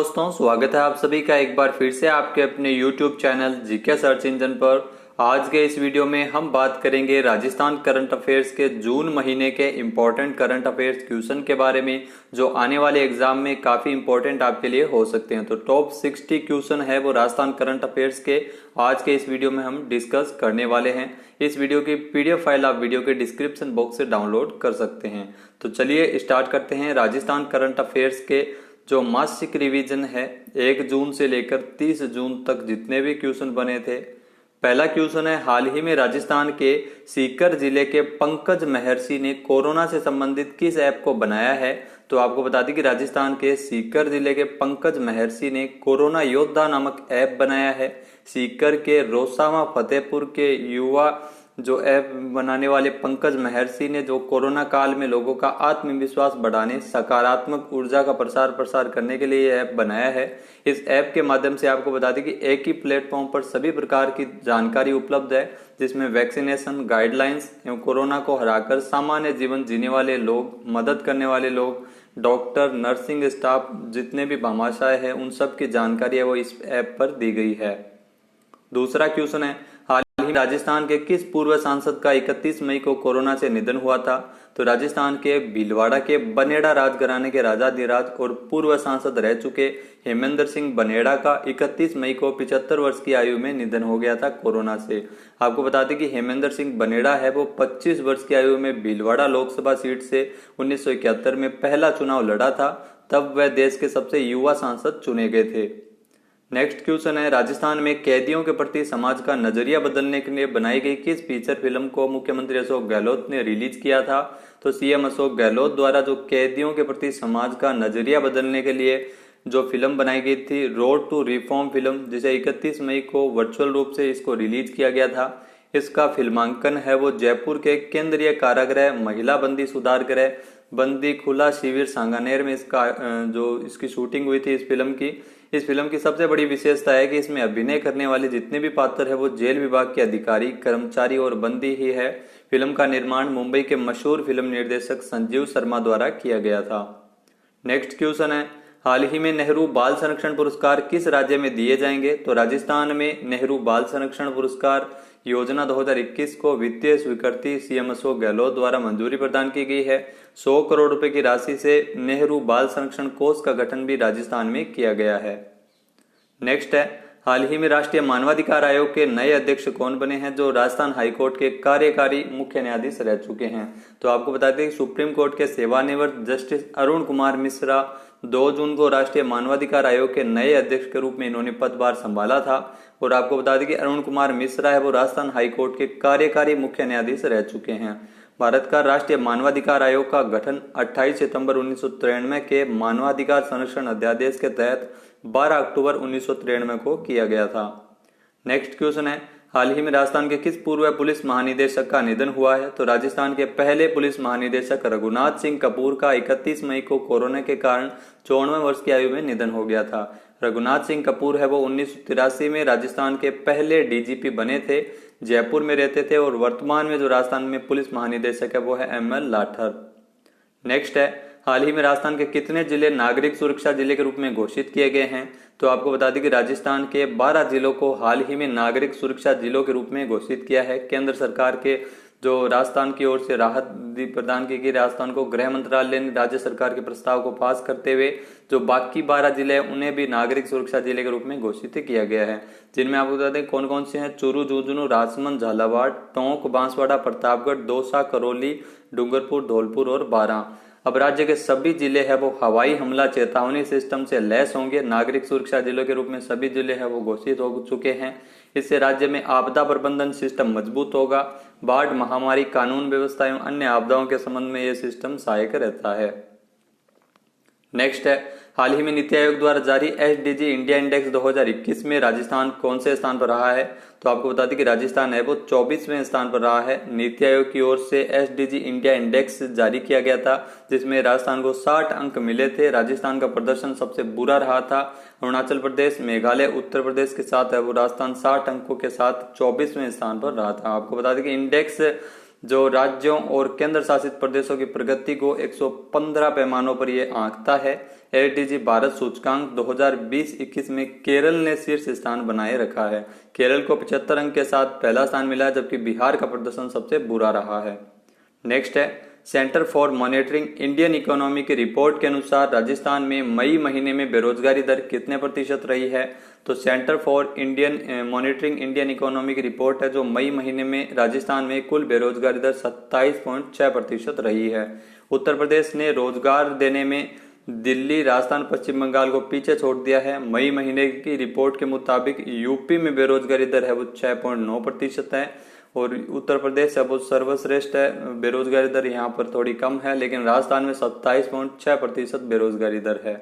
दोस्तों, स्वागत है आप सभी का एक बार फिर से आपके अपने YouTube channel GK search engine पर। आज के इस वीडियो में हम बात करेंगे राजस्थान करंट अफेयर्स के जून महीने के इम्पोर्टेंट करंट अफेयर्स क्वेश्चन के बारे में, जो आने वाले एग्जाम में काफी इम्पोर्टेंट आपके लिए हो सकते हैं। तो टॉप 60 क्वेश्चन है वो राजस्थान करंट अफेयर्स के आज के इस वीडियो में हम डिस्कस करने वाले हैं। इस वीडियो की PDF फाइल आप वीडियो के डिस्क्रिप्शन बॉक्स से डाउनलोड कर सकते हैं। तो चलिए स्टार्ट करते हैं। राजस्थान करंट अफेयर्स के जो मासिक रिवीजन है 1 जून से लेकर 30 जून तक जितने भी क्वेश्चन बने थे। पहला क्वेश्चन है, हाल ही में राजस्थान के सीकर जिले के पंकज महर्षि ने कोरोना से संबंधित किस ऐप को बनाया है। तो आपको बता दें कि राजस्थान के सीकर जिले के पंकज महर्षि ने कोरोना योद्धा नामक ऐप बनाया है। सीकर के रोसावा फतेहपुर के युवा जो ऐप बनाने वाले पंकज महर्षि ने जो कोरोना काल में लोगों का आत्मविश्वास बढ़ाने, सकारात्मक ऊर्जा का प्रसार करने के लिए ऐप बनाया है। इस ऐप के माध्यम से आपको बता दें कि एक ही प्लेटफॉर्म पर सभी प्रकार की जानकारी उपलब्ध है, जिसमें वैक्सीनेशन, गाइडलाइंस एवं कोरोना को हराकर सामान्य जीवन जीने वाले लोग, मदद करने वाले लोग, डॉक्टर, नर्सिंग स्टाफ, जितने भी भामाशाह है, उन सब की जानकारी है वो इस ऐप पर दी गई है। दूसरा क्वेश्चन है, हाल ही राजस्थान के किस पूर्व सांसद का 31 मई को कोरोना से निधन हुआ था। तो राजस्थान के भीलवाड़ा के बनेड़ा राजघराने के राजाधिराज और पूर्व सांसद रह चुके हेमेंद्र सिंह बनेड़ा का 31 मई को 75 वर्ष की आयु में निधन हो गया था कोरोना से। आपको बता दें कि हेमेंद्र सिंह बनेड़ा है वो 25 वर्ष की आयु में भीलवाड़ा लोकसभा सीट से 1971 में पहला चुनाव लड़ा था। तब वह देश के सबसे युवा सांसद चुने गए थे। नेक्स्ट क्वेश्चन है, राजस्थान में कैदियों के प्रति समाज का नजरिया बदलने के लिए बनाई गई किस फीचर फिल्म को मुख्यमंत्री अशोक गहलोत ने रिलीज किया था। तो सीएम अशोक गहलोत द्वारा जो कैदियों के प्रति समाज का नजरिया बदलने के लिए जो फिल्म बनाई गई थी, रोड टू रिफॉर्म फिल्म, जिसे 31 मई को वर्चुअल रूप से इसको रिलीज किया गया था। इसका फिल्मांकन है वो जयपुर के केंद्रीय कारागृह महिला बंदी सुधार गृह बंदी खुला शिविर सांगानेर में इसका जो इसकी शूटिंग हुई थी इस फिल्म की सबसे बड़ी विशेषता है कि इसमें अभिनय करने वाले जितने भी पात्र है वो जेल विभाग के अधिकारी, कर्मचारी और बंदी ही है। फिल्म का निर्माण मुंबई के मशहूर फिल्म निर्देशक संजीव शर्मा द्वारा किया गया था। नेक्स्ट क्वेश्चन है, हाल ही में नेहरू बाल संरक्षण पुरस्कार किस राज्य में दिए जाएंगे। तो राजस्थान में नेहरू बाल संरक्षण पुरस्कार योजना 2021 को वित्तीय स्वीकृति सीएम अशोक गहलोत द्वारा मंजूरी प्रदान की गई है। 100 करोड़ रुपए की राशि से नेहरू बाल संरक्षण कोष का गठन भी राजस्थान में किया गया है। नेक्स्ट है, हाल ही में राष्ट्रीय मानवाधिकार आयोग के नए अध्यक्ष कौन बने हैं। जो राजस्थान हाईकोर्ट के कार्यकारी मुख्य न्यायाधीश रह चुके हैं। तो आपको बता दें कि सुप्रीम कोर्ट के सेवानिवृत्त जस्टिस अरुण कुमार मिश्रा 2 जून को राष्ट्रीय मानवाधिकार आयोग के नए अध्यक्ष के रूप में इन्होंने पदभार संभाला था। और आपको बता दें कि अरुण कुमार मिश्रा है वो राजस्थान हाईकोर्ट के कार्यकारी मुख्य न्यायाधीश रह चुके हैं। भारत का राष्ट्रीय मानवाधिकार आयोग का गठन 28 सितंबर 1993 के मानवाधिकार संरक्षण अध्यादेश के तहत 12 अक्टूबर 1993 को किया गया था। नेक्स्ट क्वेश्चन है, हाल ही में राजस्थान के किस पूर्व पुलिस महानिदेशक का निधन हुआ है। तो राजस्थान के पहले पुलिस महानिदेशक रघुनाथ सिंह कपूर का 31 मई को कोरोना के कारण 54 वर्ष की आयु में निधन हो गया था। रघुनाथ सिंह कपूर है वो 1983 में राजस्थान के पहले डीजीपी बने थे, जयपुर में रहते थे और वर्तमान में जो राजस्थान में पुलिस महानिदेशक है वो है ML लाठर। नेक्स्ट है, हाल ही में राजस्थान के कितने जिले नागरिक सुरक्षा जिले के रूप में घोषित किए गए हैं। तो आपको बता दें कि राजस्थान के 12 जिलों को हाल ही में नागरिक सुरक्षा जिलों के रूप में घोषित किया है। केंद्र सरकार के जो राजस्थान की ओर से राहत प्रदान की गई, राजस्थान को गृह मंत्रालय ने राज्य सरकार के प्रस्ताव को पास करते हुए जो बाकी 12 जिले हैं उन्हें भी नागरिक सुरक्षा जिले के रूप में घोषित किया गया है। जिनमें आपको बता दें कौन कौन से हैं, चूरू, झुंझुनू, राजसमंद, झालावाड़, टोंक, बांसवाड़ा, प्रतापगढ़, दौसा, करौली, डूंगरपुर, धौलपुर और बारां। अब राज्य के सभी जिले हैं वो हवाई हमला चेतावनी सिस्टम से लैस होंगे। नागरिक सुरक्षा जिलों के रूप में सभी जिले हैं वो घोषित हो चुके हैं। इससे राज्य में आपदा प्रबंधन सिस्टम मजबूत होगा। बाढ़, महामारी, कानून व्यवस्था एवं अन्य आपदाओं के संबंध में यह सिस्टम सहायक रहता है। नेक्स्ट है, हाल ही में नीति आयोग द्वारा जारी SDG इंडिया इंडेक्स 2021 में राजस्थान कौन से स्थान पर रहा है। तो आपको बता दें कि राजस्थान है वो 24वें स्थान पर रहा है। नीति आयोग की ओर से SDG इंडिया इंडेक्स जारी किया गया था, जिसमें राजस्थान को 60 अंक मिले थे। राजस्थान का प्रदर्शन सबसे बुरा रहा था। अरुणाचल प्रदेश, मेघालय, उत्तर प्रदेश के साथ है वो राजस्थान 60 अंकों के साथ 24वें स्थान पर रहा था। आपको बता दें कि इंडेक्स जो राज्यों और केंद्र शासित प्रदेशों की प्रगति को 115 पैमानों पर ये आंकता है। एटीजी भारत सूचकांक 2020-21 में केरल ने शीर्ष स्थान बनाए रखा है। केरल को 75 अंक के साथ पहला स्थान मिला है, जबकि बिहार का प्रदर्शन सबसे बुरा रहा है। नेक्स्ट है centre for monitoring Indian economy की रिपोर्ट के अनुसार राजस्थान में मई महीने में बेरोजगारी दर कितने प्रतिशत रही है। तो centre for monitoring Indian economy की रिपोर्ट है, जो मई महीने में राजस्थान में कुल बेरोजगारी दर 27.6% रही है। उत्तर प्रदेश ने रोजगार देने में दिल्ली, राजस्थान, पश्चिम बंगाल को पीछे छोड़ दिया है। मई महीने की रिपोर्ट के मुताबिक यूपी में बेरोजगारी दर है वो 6.9% है और उत्तर प्रदेश है वो सर्वश्रेष्ठ है। बेरोजगारी दर यहाँ पर थोड़ी कम है, लेकिन राजस्थान में 27.6% बेरोजगारी दर है।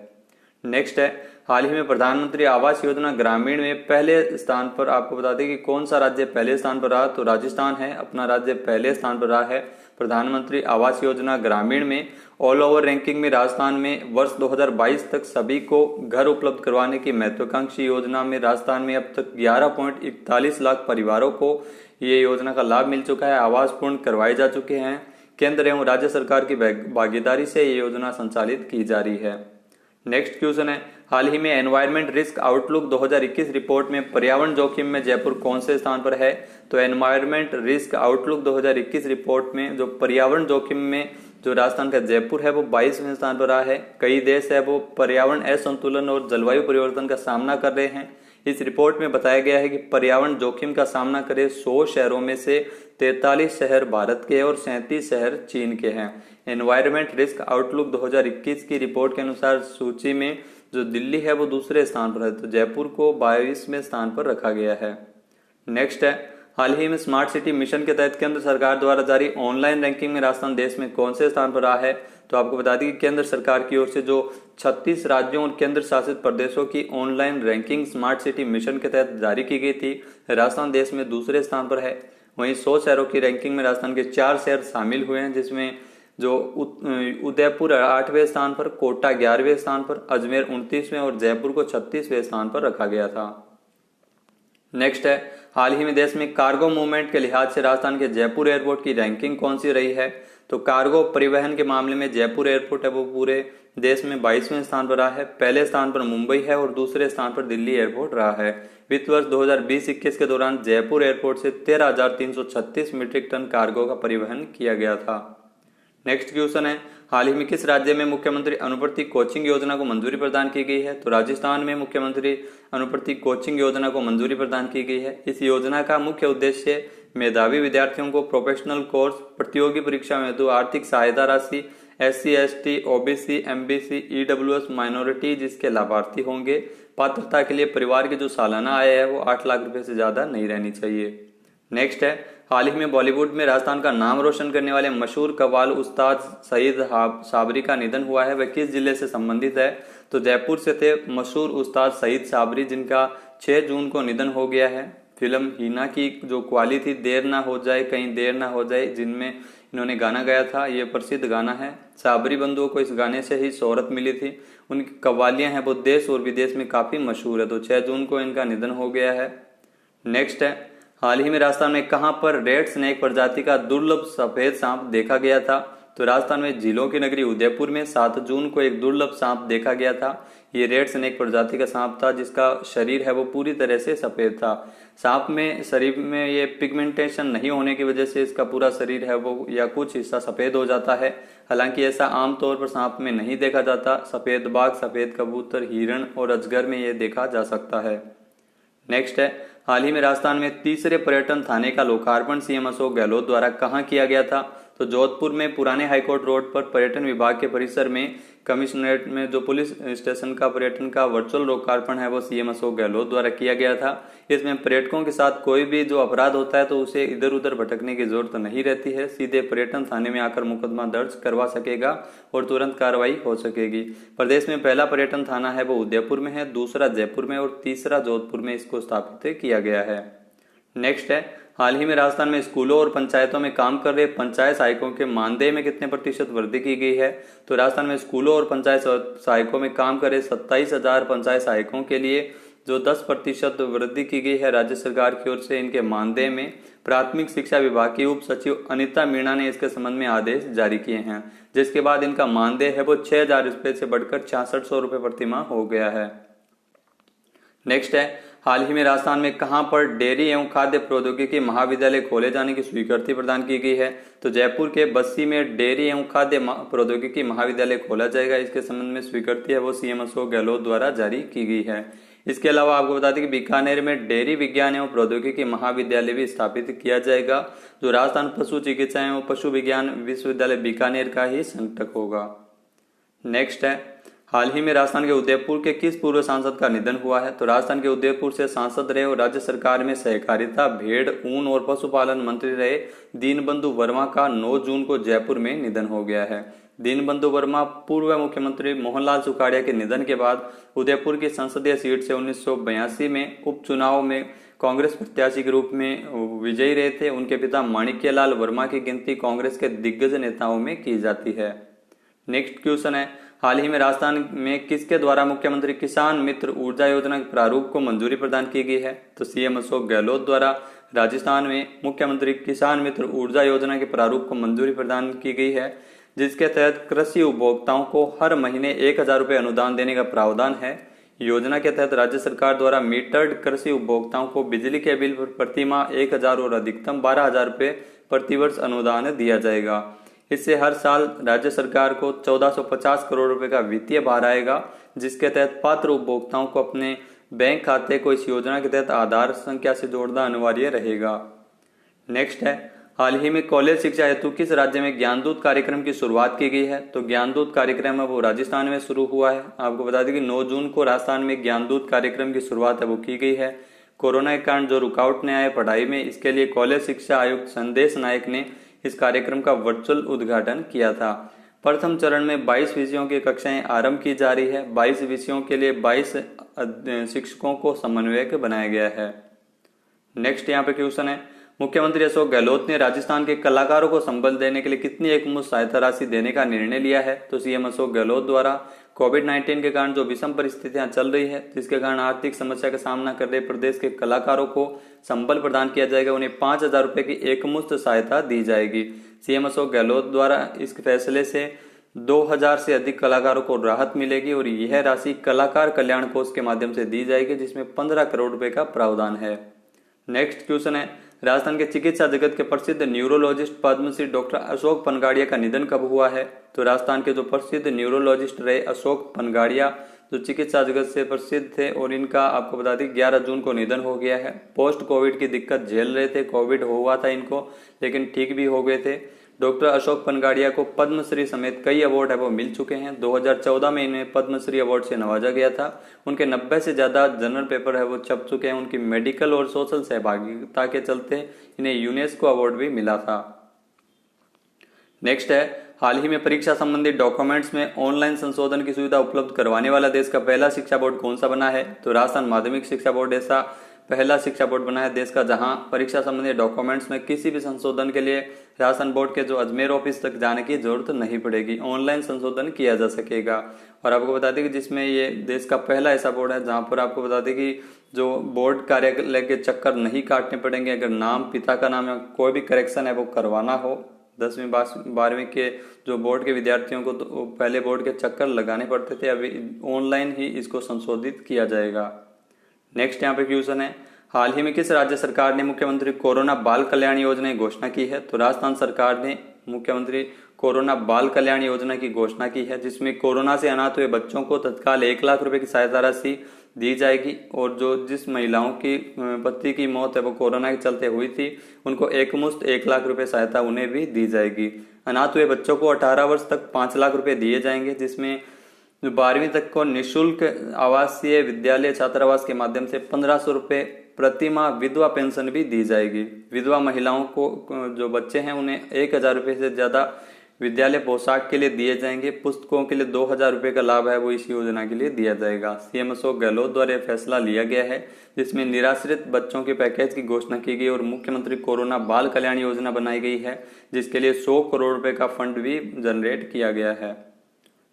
नेक्स्ट है हाल ही में प्रधानमंत्री आवास योजना ग्रामीण में पहले स्थान पर, आपको बता दें कि कौन सा राज्य पहले स्थान पर रहा, तो राजस्थान है अपना राज्य पहले स्थान पर रहा है। प्रधानमंत्री आवास योजना ग्रामीण में ऑल ओवर रैंकिंग में राजस्थान में वर्ष 2022 तक सभी को घर उपलब्ध करवाने की महत्वाकांक्षी योजना में राजस्थान में अब तक 11.41 लाख परिवारों को ये योजना का लाभ मिल चुका है, आवास पूर्ण करवाए जा चुके हैं। केंद्र एवं राज्य सरकार की भागीदारी से ये योजना संचालित की जा रही है। नेक्स्ट क्वेश्चन है हाल ही में एनवायरमेंट रिस्क आउटलुक 2021 रिपोर्ट में पर्यावरण जोखिम में जयपुर कौन से स्थान पर है। तो एनवायरमेंट रिस्क आउटलुक 2021 रिपोर्ट में जो पर्यावरण जोखिम में जो राजस्थान का जयपुर है वो 22वें स्थान पर रहा है। कई देश है वो पर्यावरण असंतुलन और जलवायु परिवर्तन का सामना कर रहे हैं। इस रिपोर्ट में बताया गया है कि पर्यावरण जोखिम का सामना करे 100 शहरों में से 43 शहर भारत के और 37 शहर चीन के हैं। एनवायरमेंट रिस्क आउटलुक 2021 की रिपोर्ट के अनुसार सूची में जो दिल्ली है वो दूसरे स्थान पर है, तो जयपुर को 22वें स्थान पर रखा गया है। नेक्स्ट है हाल ही में स्मार्ट सिटी मिशन के तहत केंद्र सरकार द्वारा जारी ऑनलाइन रैंकिंग में राजस्थान देश में कौन से स्थान पर रहा है। तो आपको बता दें कि केंद्र सरकार की ओर से जो 36 राज्यों और केंद्र शासित प्रदेशों की online ranking smart city mission के तहत जारी की गई थी, राजस्थान देश में दूसरे स्थान पर है। वहीं 100 शहरों की रैंकिंग में राजस्थान के 4 शहर शामिल हुए हैं, जिसमें जो उदयपुर 8वें स्थान पर, कोटा 11वें स्थान पर, अजमेर 29वें और जयपुर को 36वें स्थान पर रखा गया था। नेक्स्ट है हाल ही में देश में कार्गो मूवमेंट के लिहाज से राजस्थान के जयपुर एयरपोर्ट की रैंकिंग कौन सी रही है। तो कार्गो परिवहन के मामले में जयपुर एयरपोर्ट है वो पूरे देश में 22वें स्थान पर रहा है। पहले स्थान पर मुंबई है और दूसरे स्थान पर दिल्ली एयरपोर्ट रहा है। वित्त वर्ष 2020-21 के दौरान जयपुर एयरपोर्ट से 13,336 मीट्रिक टन कार्गो का परिवहन किया गया था। नेक्स्ट क्वेश्चन है हाल ही में किस राज्य में मुख्यमंत्री अनुप्रति कोचिंग योजना को मंजूरी प्रदान की गई है। तो राजस्थान में मुख्यमंत्री अनुप्रति कोचिंग योजना को मंजूरी प्रदान की गई है। इस योजना का मुख्य उद्देश्य मेधावी विद्यार्थियों को प्रोफेशनल कोर्स, प्रतियोगी परीक्षा में हेतु आर्थिक सहायता राशि, SC, ST, OBC, MBC, EWS minority जिसके लाभार्थी होंगे, पात्रता के लिए परिवार की जो सालाना आय है वो 8 लाख रुपए से ज्यादा नहीं रहनी चाहिए। नेक्स्ट है हाल ही में बॉलीवुड में राजस्थान का नाम रोशन करने वाले मशहूर कव्वाल उस्ताद सईद साबरी का निधन हुआ है। वह किस जिले से संबंधित है। तो जयपुर से थे मशहूर उस्ताद सईद साबरी, जिनका 6 जून को निधन हो गया है। फिल्म हीना की जो कव्वाली थी, देर ना हो जाए कहीं देर ना हो जाए, जिनमें इन्होंने गाना गाया था, ये प्रसिद्ध गाना है। साबरी बंधुओं को इस गाने से ही शोहरत मिली थी। उनकी कव्वालियां हैं वो देश और विदेश में काफी मशहूर है। तो 6 जून को इनका निधन हो गया है। नेक्स्ट है हाल ही में राजस्थान में कहां पर रेड स्नेक प्रजाति का दुर्लभ सफेद सांप देखा गया था। तो राजस्थान में झीलों की नगरी उदयपुर में 7 जून को एक दुर्लभ सांप देखा गया था। ये रेड स्नेक प्रजाति का सांप था, जिसका शरीर है वो पूरी तरह से सफेद था। सांप में शरीर में ये पिगमेंटेशन नहीं होने की वजह से इसका पूरा शरीर है वो या कुछ हिस्सा सफेद हो जाता है। हालांकि ऐसा आमतौर पर सांप में नहीं देखा जाता। सफेद बाघ, सफेद कबूतर, हिरण और अजगर में ये देखा जा सकता है। नेक्स्ट है हाल ही में राजस्थान में तीसरे पर्यटन थाने का लोकार्पण CM अशोक गहलोत द्वारा कहां किया गया था। तो जोधपुर में पुराने हाईकोर्ट रोड पर पर्यटन विभाग के परिसर में कमिश्नरेट में जो पुलिस स्टेशन का पर्यटन का वर्चुअल लोकार्पण है वो CM अशोक गहलोत द्वारा किया गया था। इसमें पर्यटकों के साथ कोई भी जो अपराध होता है तो उसे इधर उधर भटकने की जरूरत नहीं रहती है। सीधे पर्यटन थाने में आकर मुकदमा दर्ज करवा सकेगा और तुरंत कार्रवाई हो सकेगी। प्रदेश में पहला पर्यटन थाना है वो उदयपुर में है, दूसरा जयपुर में और तीसरा जोधपुर में इसको स्थापित किया गया है। नेक्स्ट है हाल ही में राजस्थान में स्कूलों और पंचायतों में काम कर रहे पंचायत सहायकों के मानदेय में कितने प्रतिशत वृद्धि की गई है। तो राजस्थान में स्कूलों और पंचायत सहायकों में काम कर रहे 27,000 पंचायत सहायकों के लिए जो 10% वृद्धि की गई है राज्य सरकार की ओर से इनके मानदेय में। प्राथमिक शिक्षा विभाग की उप सचिव अनिता मीणा ने इसके संबंध में आदेश जारी किए हैं, जिसके बाद इनका मानदेय है वो 6,000 रुपये से बढ़कर 6600 रुपये प्रतिमाह हो गया है। नेक्स्ट है, हाल ही में राजस्थान में कहां पर डेयरी एवं खाद्य प्रौद्योगिकी महाविद्यालय खोले जाने की स्वीकृति प्रदान की गई है? तो जयपुर के बस्सी में डेयरी एवं खाद्य प्रौद्योगिकी महाविद्यालय खोला जाएगा। इसके संबंध में स्वीकृति है वो सीएम अशोक गहलोत द्वारा जारी की गई है। इसके अलावा आपको बता दें कि बीकानेर में डेयरी विज्ञान एवं प्रौद्योगिकी महाविद्यालय भी स्थापित किया जाएगा, जो राजस्थान पशु चिकित्सा एवं पशु विज्ञान विश्वविद्यालय बीकानेर का ही संघटक होगा। नेक्स्ट है, हाल ही में राजस्थान के उदयपुर के किस पूर्व सांसद का निधन हुआ है? तो राजस्थान के उदयपुर से सांसद रहे और राज्य सरकार में सहकारिता, भेड़, ऊन और पशुपालन मंत्री रहे दीनबंधु वर्मा का 9 जून को जयपुर में निधन हो गया है। दीनबंधु वर्मा पूर्व मुख्यमंत्री मोहनलाल सुखाड़िया के निधन के बाद उदयपुर की संसदीय सीट से 1982 में उपचुनाव में कांग्रेस प्रत्याशी के रूप में विजयी रहे थे। उनके पिता माणिक्यलाल वर्मा की गिनती कांग्रेस के दिग्गज नेताओं में की जाती है। नेक्स्ट क्वेश्चन है, हाल ही में राजस्थान में किसके द्वारा मुख्यमंत्री किसान मित्र ऊर्जा योजना के प्रारूप को मंजूरी प्रदान की गई है? तो सीएम अशोक गहलोत द्वारा राजस्थान में मुख्यमंत्री किसान मित्र ऊर्जा योजना के प्रारूप को मंजूरी प्रदान की गई है, जिसके तहत कृषि उपभोक्ताओं को हर महीने 1,000 रुपये अनुदान देने का प्रावधान है। योजना के तहत राज्य सरकार द्वारा मीटर्ड कृषि उपभोक्ताओं को बिजली के बिल पर प्रतिमाह 1,000 और अधिकतम 12,000 रुपये प्रतिवर्ष अनुदान दिया जाएगा। इससे हर साल राज्य सरकार को 1450 करोड़ रुपए का वित्तीय भार आएगा, जिसके तहत पात्र उपभोक्ताओं को अपने बैंक खाते को इस योजना के तहत आधार संख्या से जोड़ना अनिवार्य रहेगा। नेक्स्ट है, हाल ही में कॉलेज शिक्षा हेतु किस राज्य में ज्ञानदूत कार्यक्रम की शुरुआत की गई है? तो ज्ञानदूत कार्यक्रम है वो राजस्थान में शुरू हुआ है। आपको बता दें कि 9 जून को राजस्थान में ज्ञानदूत कार्यक्रम की शुरुआत है वो की गई है। कोरोना के कारण जो रुकावट ने आए पढ़ाई में, इसके लिए कॉलेज शिक्षा आयुक्त संदेश नायक ने इस कार्यक्रम का वर्चुअल उद्घाटन किया था। प्रथम चरण में 22 विषयों की कक्षाएं आरंभ की जा रही है। 22 विषयों के लिए 22 शिक्षकों को समन्वयक बनाया गया है। नेक्स्ट यहाँ पे क्वेश्चन है, मुख्यमंत्री अशोक गहलोत ने राजस्थान के कलाकारों को संबल देने के लिए कितनी एकमुश्त सहायता राशि देने का निर्णय लिया है? तो सीएम अशोक गहलोत द्वारा कोविड-19 के कारण जो विषम परिस्थितियां चल रही है, जिसके कारण आर्थिक समस्या का सामना कर रहे प्रदेश के कलाकारों को संबल प्रदान किया जाएगा। उन्हें 5,000 रुपए की एकमुश्त सहायता दी जाएगी। सीएम अशोक गहलोत द्वारा इस फैसले से 2,000 से अधिक कलाकारों को राहत मिलेगी और यह राशि कलाकार कल्याण कोष के माध्यम से दी जाएगी, जिसमें 15 करोड़ रुपए का प्रावधान है। नेक्स्ट क्वेश्चन है, राजस्थान के चिकित्सा जगत के प्रसिद्ध न्यूरोलॉजिस्ट पद्मश्री डॉक्टर अशोक पनगाड़िया का निधन कब हुआ है? तो राजस्थान के जो प्रसिद्ध न्यूरोलॉजिस्ट रहे अशोक पनगाड़िया, जो चिकित्सा जगत से प्रसिद्ध थे, और इनका आपको बता दें 11 जून को निधन हो गया है। पोस्ट कोविड की दिक्कत झेल रहे थे, कोविड हुआ था इनको, लेकिन ठीक भी हो गए थे। डॉक्टर अशोक पनगाड़िया को पद्मश्री समेत कई अवार्ड है वो मिल चुके हैं। 2014 में इन्हें पद्मश्री अवार्ड से नवाजा गया था। उनके 90 से ज्यादा जर्नल पेपर है वो छप चुके हैं। उनकी मेडिकल और सोशल सहभागिता के चलते इन्हें यूनेस्को अवार्ड भी मिला था। नेक्स्ट है, हाल ही में परीक्षा संबंधी डॉक्यूमेंट्स में ऑनलाइन संशोधन की सुविधा उपलब्ध करवाने वाला देश का पहला शिक्षा बोर्ड कौन सा बना है? तो राजस्थान माध्यमिक शिक्षा बोर्ड ऐसा पहला शिक्षा बोर्ड बना है देश का, जहां परीक्षा संबंधी डॉक्यूमेंट्स में किसी भी संशोधन के लिए राजस्थान बोर्ड के जो अजमेर ऑफिस तक जाने की जरूरत नहीं पड़ेगी, ऑनलाइन संशोधन किया जा सकेगा। और आपको बता दें कि जिसमें ये देश का पहला ऐसा बोर्ड है जहां पर आपको बता दें कि जो बोर्ड कार्यालय के चक्कर नहीं काटने पड़ेंगे। अगर नाम, पिता का नाम या कोई भी करेक्शन है वो करवाना हो, 10वीं 12वीं के जो बोर्ड के विद्यार्थियों को तो पहले बोर्ड के चक्कर लगाने पड़ते थे, अभी ऑनलाइन ही इसको संशोधित किया जाएगा। नेक्स्ट यहाँ पे क्वेश्चन है, हाल ही में किस राज्य सरकार ने मुख्यमंत्री कोरोना बाल कल्याण योजना की घोषणा की है? तो राजस्थान सरकार ने मुख्यमंत्री कोरोना बाल कल्याण योजना की घोषणा की है, जिसमें कोरोना से अनाथ हुए बच्चों को तत्काल 1 लाख रुपए की सहायता राशि दी जाएगी। और जिस महिलाओं की पति की मौत है वो कोरोना के चलते हुई थी, उनको एकमुश्त 1 लाख रुपए सहायता उन्हें भी दी जाएगी। अनाथ हुए बच्चों को 18 वर्ष तक 5 लाख रुपए दिए जाएंगे, जिसमें 12वीं तक को निःशुल्क आवासीय विद्यालय छात्रावास के माध्यम से 1500 रुपए प्रति माह विधवा पेंशन भी दी जाएगी। विधवा महिलाओं को जो बच्चे हैं उन्हें 1,000 रुपए से ज्यादा विद्यालय पोशाक के लिए दिए जाएंगे। पुस्तकों के लिए 2,000 रुपए का लाभ है वो इस योजना के लिए दिया जाएगा। सीएम अशोक गहलोत द्वारा फैसला लिया गया है, जिसमें निराश्रित बच्चों के पैकेज की घोषणा की गई और मुख्यमंत्री कोरोना बाल कल्याण योजना बनाई गई है, जिसके लिए 100 करोड़ रुपए का फंड भी जनरेट किया गया है।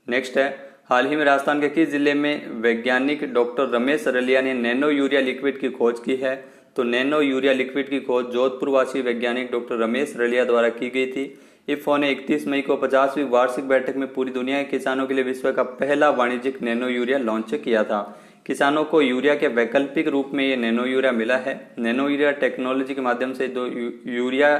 नेक्स्ट है, हाल ही में राजस्थान के किस जिले में वैज्ञानिक डॉक्टर रमेश सरलिया ने नैनो यूरिया लिक्विड की खोज की है? तो नैनो यूरिया लिक्विड की खोज जोधपुर वासी वैज्ञानिक डॉक्टर रमेश रलिया द्वारा की गई थी। इफ्को ने 31 मई को 50वीं वार्षिक बैठक में पूरी दुनिया के किसानों के लिए विश्व का पहला वाणिज्यिक नैनो यूरिया लॉन्च किया था। किसानों को यूरिया के वैकल्पिक रूप में ये नैनो यूरिया मिला है। नैनो यूरिया टेक्नोलॉजी के माध्यम से यूरिया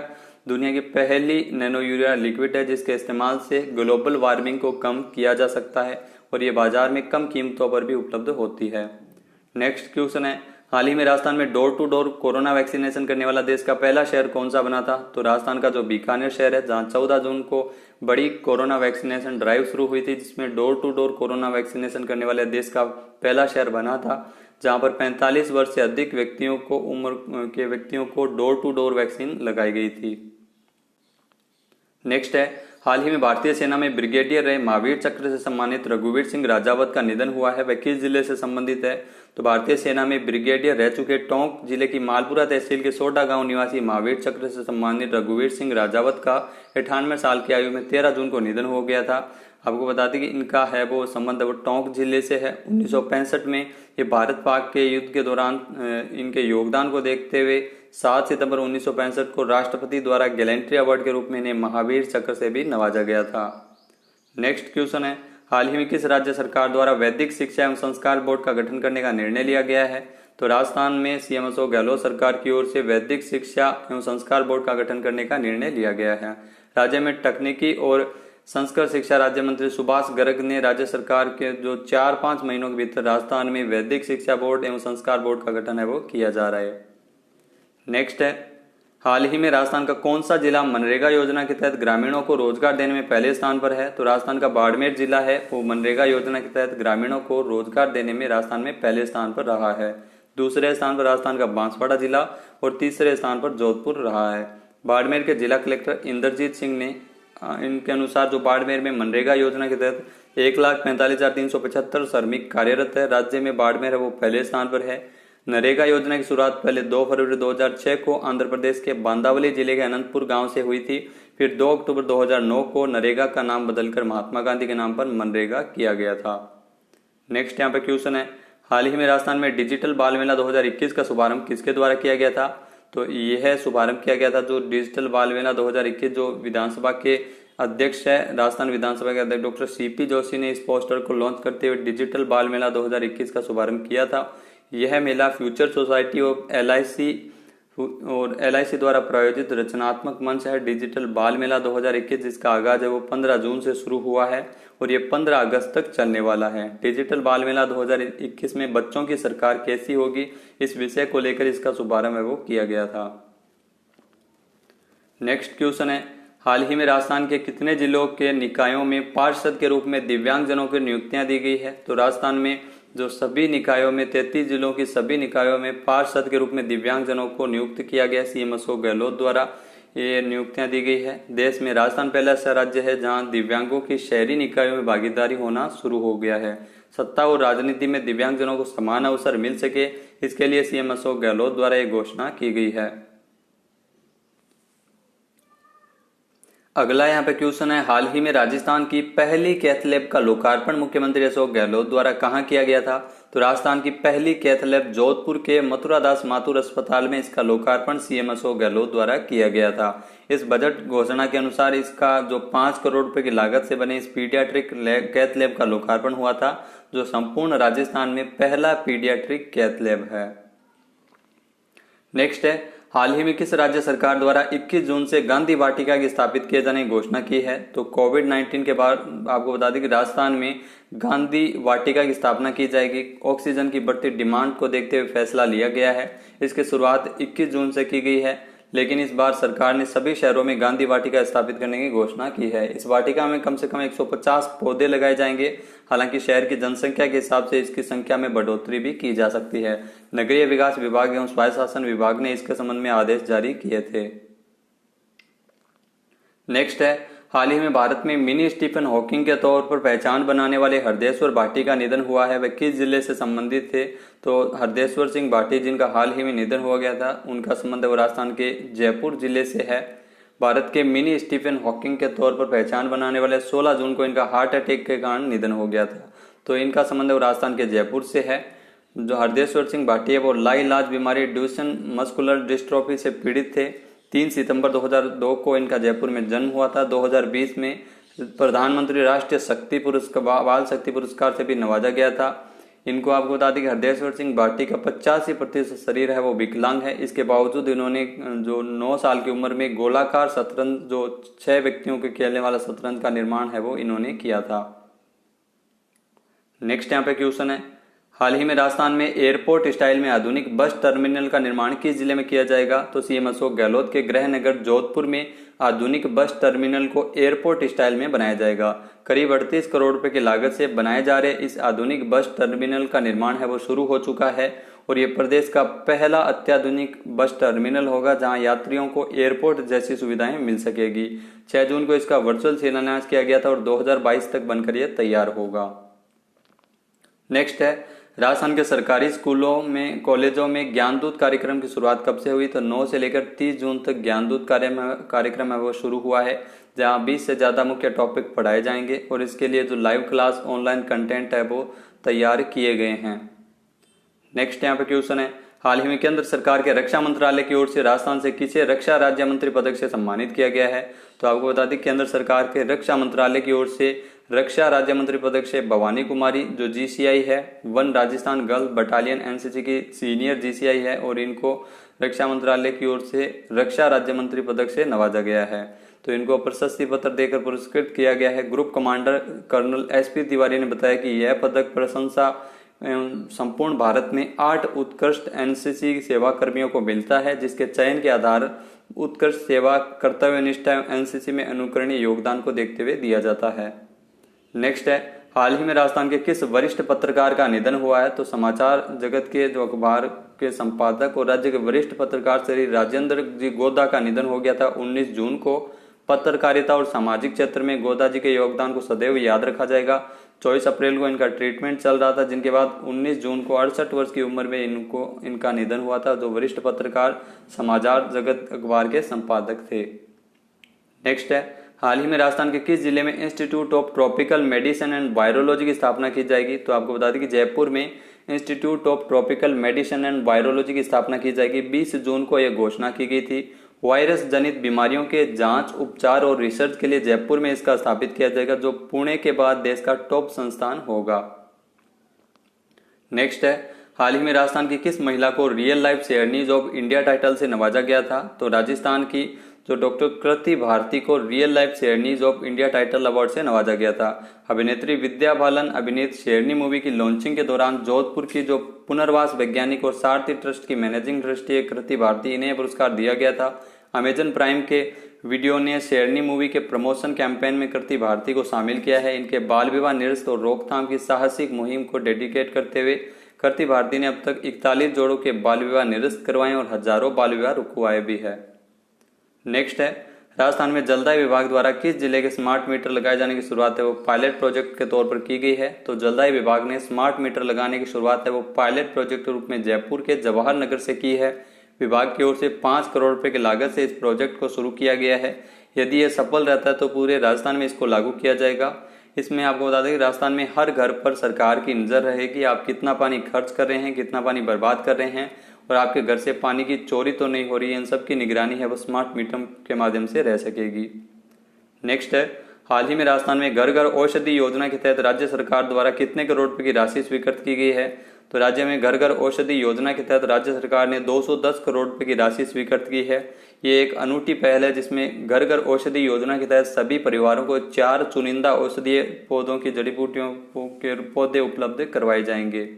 दुनिया की पहली नैनो यूरिया लिक्विड है जिसके इस्तेमाल से ग्लोबल वार्मिंग को कम किया जा सकता है और ये बाजार में कम कीमतों पर भी उपलब्ध होती है। नेक्स्ट क्वेश्चन है, हाल ही में राजस्थान में door to door corona vaccination करने वाला देश का पहला शहर कौन सा बना था? तो राजस्थान का जो बीकानेर शहर है, जहां 14 जून को बड़ी कोरोना वैक्सीनेशन ड्राइव शुरू हुई थी, जिसमें door to door corona vaccination करने वाले देश का पहला शहर बना था, जहां पर 45 वर्ष से अधिक उम्र के व्यक्तियों को डोर टू डोर वैक्सीन लगाई गई थी। नेक्स्ट है, हाल ही में भारतीय सेना में ब्रिगेडियर रहे महावीर चक्र से सम्मानित रघुवीर सिंह राजावत का निधन हुआ है। वह किस जिले से संबंधित है? तो भारतीय सेना में ब्रिगेडियर रह चुके टोंक जिले की मालपुरा तहसील के सोडा गांव निवासी महावीर चक्र से सम्मानित रघुवीर सिंह राजावत का 98 साल की आयु में 13 जून को निधन हो गया था। आपको बता दें कि इनका है वो संबंध वो टोंक जिले से है। 1965 में ये भारत पाक के युद्ध के दौरान इनके योगदान को देखते हुए 7 सितंबर 1965 को राष्ट्रपति द्वारा गैलेंट्री अवार्ड के रूप में इन्हें महावीर चक्र से भी नवाजा गया था। नेक्स्ट क्वेश्चन है, हाल ही में किस राज्य सरकार द्वारा वैदिक शिक्षा एवं संस्कार बोर्ड का गठन करने का निर्णय लिया गया है? तो राजस्थान में सीएमएसओ गहलोत सरकार की ओर से वैदिक शिक्षा एवं संस्कार बोर्ड का गठन करने का निर्णय लिया गया है। राज्य में तकनीकी और संस्कृत शिक्षा राज्य मंत्री सुभाष गर्ग ने राज्य सरकार के जो 4-5 महीनों के भीतर राजस्थान में वैदिक शिक्षा बोर्ड एवं संस्कार बोर्ड का गठन है वो किया जा रहा है। नेक्स्ट है, हाल ही में राजस्थान का कौन सा जिला मनरेगा योजना के तहत ग्रामीणों को रोजगार देने में पहले स्थान पर है? तो राजस्थान का बाड़मेर जिला है, वो मनरेगा योजना के तहत ग्रामीणों को रोजगार देने में राजस्थान में पहले स्थान पर रहा है। दूसरे स्थान पर राजस्थान का बांसवाड़ा जिला और तीसरे स्थान पर जोधपुर रहा है। बाड़मेर के जिला कलेक्टर इंद्रजीत सिंह ने इनके अनुसार जो बाड़मेर में मनरेगा योजना के तहत 1,45,375 श्रमिक कार्यरत है। राज्य में बाड़मेर है वो पहले स्थान पर है। नरेगा योजना की शुरुआत पहले 2 फरवरी 2006 को आंध्र प्रदेश के बांदावली जिले के अनंतपुर गांव से हुई थी। फिर 2 अक्टूबर 2009 को नरेगा का नाम बदलकर महात्मा गांधी के नाम पर मनरेगा किया गया था। नेक्स्ट यहाँ पे क्वेश्चन है, हाल ही में राजस्थान में डिजिटल बाल मेला 2021 का शुभारंभ किसके द्वारा किया गया था? तो यह शुभारंभ किया गया था जो डिजिटल बाल मेला 2021 जो विधानसभा के अध्यक्ष है, राजस्थान विधानसभा के अध्यक्ष डॉक्टर सीपी जोशी ने इस पोस्टर को लॉन्च करते हुए डिजिटल बाल मेला 2021 का शुभारंभ किया था। यह मेला फ्यूचर सोसाइटी ऑफ एलआईसी द्वारा प्रायोजित रचनात्मक मंच है। डिजिटल बाल मेला 2021 जिसका आगाज है वो 15 जून से शुरू हुआ है और ये 15 अगस्त तक चलने वाला है। डिजिटल बाल मेला 2021 में बच्चों की सरकार कैसी होगी, इस विषय को लेकर इसका शुभारंभ है वो किया गया था। नेक्स्ट क्वेश्चन है, हाल ही में राजस्थान के कितने जिलों के निकायों में पार्षद के रूप में दिव्यांगजनों की नियुक्तियां दी गई है? तो राजस्थान में जो सभी निकायों में 33 जिलों की सभी निकायों में पार्षद के रूप में दिव्यांगजनों को नियुक्त किया गया। सीएमएसओ गहलोत द्वारा ये नियुक्तियां दी गई है। देश में राजस्थान पहला ऐसा राज्य है जहां दिव्यांगों की शहरी निकायों में भागीदारी होना शुरू हो गया है। सत्ता और राजनीति में दिव्यांगजनों को समान अवसर मिल सके, इसके लिए सीएमएसओ गहलोत द्वारा ये घोषणा की गई है। अगला यहाँ पे क्वेश्चन है, हाल ही में राजस्थान की पहली कैथ लैब का लोकार्पण मुख्यमंत्री अशोक गहलोत द्वारा कहाँ किया गया था? तो राजस्थान की पहली कैथ लैब जोधपुर के मथुरा दास माथुर अस्पताल में इसका लोकार्पण सीएम अशोक गहलोत द्वारा किया गया था। इस बजट घोषणा के अनुसार इसका जो 5 करोड़ रुपए की लागत से बने इस पीडियाट्रिक कैथ लैब का लोकार्पण हुआ था, जो संपूर्ण राजस्थान में पहला पीडियाट्रिक कैथ लैब है। नेक्स्ट है, हाल ही में किस राज्य सरकार द्वारा 21 जून से गांधी वाटिका की स्थापित किए जाने की घोषणा की है? तो कोविड-19 के बाद आपको बता दें कि राजस्थान में गांधी वाटिका की स्थापना की जाएगी। ऑक्सीजन की बढ़ती डिमांड को देखते हुए फैसला लिया गया है। इसकी शुरुआत 21 जून से की गई है, लेकिन इस बार सरकार ने सभी शहरों में गांधी वाटिका स्थापित करने की घोषणा की है। इस वाटिका में कम से कम 150 पौधे लगाए जाएंगे। हालांकि शहर की जनसंख्या के हिसाब से इसकी संख्या में बढ़ोतरी भी की जा सकती है। नगरीय विकास विभाग एवं स्वायत्त शासन विभाग ने इसके संबंध में आदेश जारी किए थे। नेक्स्ट है, हाल ही में भारत में मिनी स्टीफन हॉकिंग के तौर पर पहचान बनाने वाले हरदेश्वर भाटी का निधन हुआ है। वह किस जिले से संबंधित थे? तो हरदेश्वर सिंह भाटी जिनका हाल ही में निधन हो गया था, उनका संबंध राजस्थान के जयपुर जिले से है। भारत के मिनी स्टीफन हॉकिंग के तौर पर पहचान बनाने वाले 16 जून को इनका हार्ट अटैक के कारण निधन हो गया था, तो इनका संबंध राजस्थान के जयपुर से है। जो हरदेश्वर सिंह भाटिया वो लाइलाज बीमारी ड्यूचेन मस्कुलर डिस्ट्रोफी से पीड़ित थे। 3 सितंबर 2002 को इनका जयपुर में जन्म हुआ था। 2020 में प्रधानमंत्री राष्ट्रीय शक्ति पुरस्कार बाल शक्ति पुरस्कार से भी नवाजा गया था। इनको आपको बता दें कि हरदेश्वर सिंह भाटी का 85% शरीर है वो विकलांग है। इसके बावजूद इन्होंने जो 9 साल की उम्र में गोलाकार शतरंज जो 6 व्यक्तियों के खेलने वाला शतरंज का निर्माण है वो इन्होंने किया था। नेक्स्ट यहाँ पे क्वेश्चन है, हाल ही में राजस्थान में एयरपोर्ट स्टाइल में आधुनिक बस टर्मिनल का निर्माण किस जिले में किया जाएगा? तो सीएम अशोक गहलोत के गृह नगर जोधपुर में आधुनिक बस टर्मिनल को एयरपोर्ट स्टाइल में बनाया जाएगा। करीब 38 करोड़ रुपए की लागत से बनाए जा रहे इस आधुनिक बस टर्मिनल का निर्माण है वो शुरू हो चुका है और ये प्रदेश का पहला अत्याधुनिक बस टर्मिनल होगा जहां यात्रियों को एयरपोर्ट जैसी सुविधाएं मिल सकेगी। 6 जून को इसका वर्चुअल शिलान्यास किया गया था और 2022 तक बनकर यह तैयार होगा। नेक्स्ट है, राजस्थान के सरकारी स्कूलों में कॉलेजों में ज्ञानदूत कार्यक्रम की शुरुआत कब से हुई? तो 9 से लेकर 30 जून तक ज्ञानदूत कार्यक्रम है वो शुरू हुआ है जहां 20 से ज्यादा मुख्य टॉपिक पढ़ाए जाएंगे और इसके लिए जो लाइव क्लास ऑनलाइन कंटेंट है वो तैयार किए गए हैं। नेक्स्ट यहाँ पे क्वेश्चन है, हाल ही में केंद्र सरकार के रक्षा मंत्रालय की ओर से राजस्थान से किसे रक्षा राज्य मंत्री पदक से सम्मानित किया गया है? तो आपको बता दें केंद्र सरकार के रक्षा मंत्रालय की ओर से रक्षा राज्य मंत्री पदक से भवानी कुमारी जो जीसीआई है, 1 राजस्थान गर्ल बटालियन एनसीसी की सीनियर जीसीआई है और इनको रक्षा मंत्रालय की ओर से रक्षा राज्य मंत्री पदक से नवाजा गया है। तो इनको प्रशस्ति पत्र देकर पुरस्कृत किया गया है। Group commander colonel SP Tiwari ने बताया कि यह पदक प्रशंसा संपूर्ण भारत में 8 उत्कृष्ट एनसीसी सेवा कर्मियों को मिलता है जिसके चयन के आधार उत्कृष्ट सेवा कर्तव्यनिष्ठा एनसीसी में अनुकरणीय योगदान को देखते हुए दिया जाता है। नेक्स्ट है, हाल ही में राजस्थान के किस वरिष्ठ पत्रकार का निधन हुआ है? तो समाचार जगत के जो अखबार के संपादक और राज्य के वरिष्ठ पत्रकार श्री राजेंद्र जी गोदा का निधन हो गया था 19 जून को। पत्रकारिता और सामाजिक क्षेत्र में गोदा जी के योगदान को सदैव याद रखा जाएगा। 24 अप्रैल को इनका ट्रीटमेंट चल रहा था जिनके बाद 19 जून को 68 वर्ष की उम्र में इनका निधन हुआ था। जो वरिष्ठ पत्रकार समाचार जगत अखबार के संपादक थे। नेक्स्ट है, हाल ही में राजस्थान के किस जिले में institute of tropical medicine and virology की स्थापना की जाएगी? तो आपको बता दें कि जयपुर में institute of tropical medicine and virology की स्थापना की जाएगी। 20 जून को यह घोषणा की गई थी। वायरस जनित बीमारियों के जांच, उपचार और रिसर्च के लिए जयपुर में इसका स्थापित किया जाएगा जो पुणे के बाद देश का टॉप संस्थान होगा। नेक्स्ट है, हाल ही में राजस्थान की किस महिला को रियल लाइफ शेयरनीज ऑफ इंडिया टाइटल से नवाजा गया था? तो राजस्थान की जो डॉक्टर कृति भारती को रियल लाइफ शेयरनीज ऑफ इंडिया टाइटल अवार्ड से नवाजा गया था। अभिनेत्री विद्या बालन अभिनीत शेरनी मूवी की लॉन्चिंग के दौरान जोधपुर की जो पुनर्वास वैज्ञानिक और सारथी ट्रस्ट की मैनेजिंग ट्रस्टी है कृति भारती, इन्हें पुरस्कार दिया गया था। अमेजन प्राइम के वीडियो ने शेरनी मूवी के प्रमोशन कैंपेन में कृति भारती को शामिल किया है। इनके बाल विवाह निरस्त और रोकथाम की साहसिक मुहिम को डेडिकेट करते हुए कृति भारती ने अब तक 41 जोड़ों के बाल विवाह निरस्त करवाए और हजारों बाल विवाह रुकवाए भी है। नेक्स्ट है, राजस्थान में जलदाय विभाग द्वारा किस जिले के स्मार्ट मीटर लगाए जाने की शुरुआत है वो पायलट प्रोजेक्ट के तौर पर की गई है? तो जलदाय विभाग ने स्मार्ट मीटर लगाने की शुरुआत है वो पायलट प्रोजेक्ट के रूप में जयपुर के जवाहर नगर से की है। विभाग की ओर से 5 करोड़ रुपए की लागत से इस प्रोजेक्ट को शुरू किया गया है। यदि यह सफल रहता है तो पूरे राजस्थान में इसको लागू किया जाएगा। इसमें आपको बता दें कि राजस्थान में हर घर पर सरकार की नजर रहेगी आप कितना पानी खर्च कर रहे हैं, कितना पानी बर्बाद कर रहे हैं और आपके घर से पानी की चोरी तो नहीं हो रही है। इन सब की निगरानी है वो स्मार्ट मीटर के माध्यम से रह सकेगी। नेक्स्ट है, हाल ही में राजस्थान में घर घर औषधि योजना के तहत राज्य सरकार द्वारा कितने करोड़ रुपए की राशि स्वीकृत की गई है? तो राज्य में घर घर औषधि योजना के तहत राज्य सरकार ने 210 करोड़ रुपए की राशि स्वीकृत की है। ये एक अनूठी पहल है जिसमें घर घर औषधि योजना के तहत सभी परिवारों को 4 चुनिंदा औषधीय पौधों की जड़ी बूटियों के पौधे उपलब्ध करवाए जाएंगे।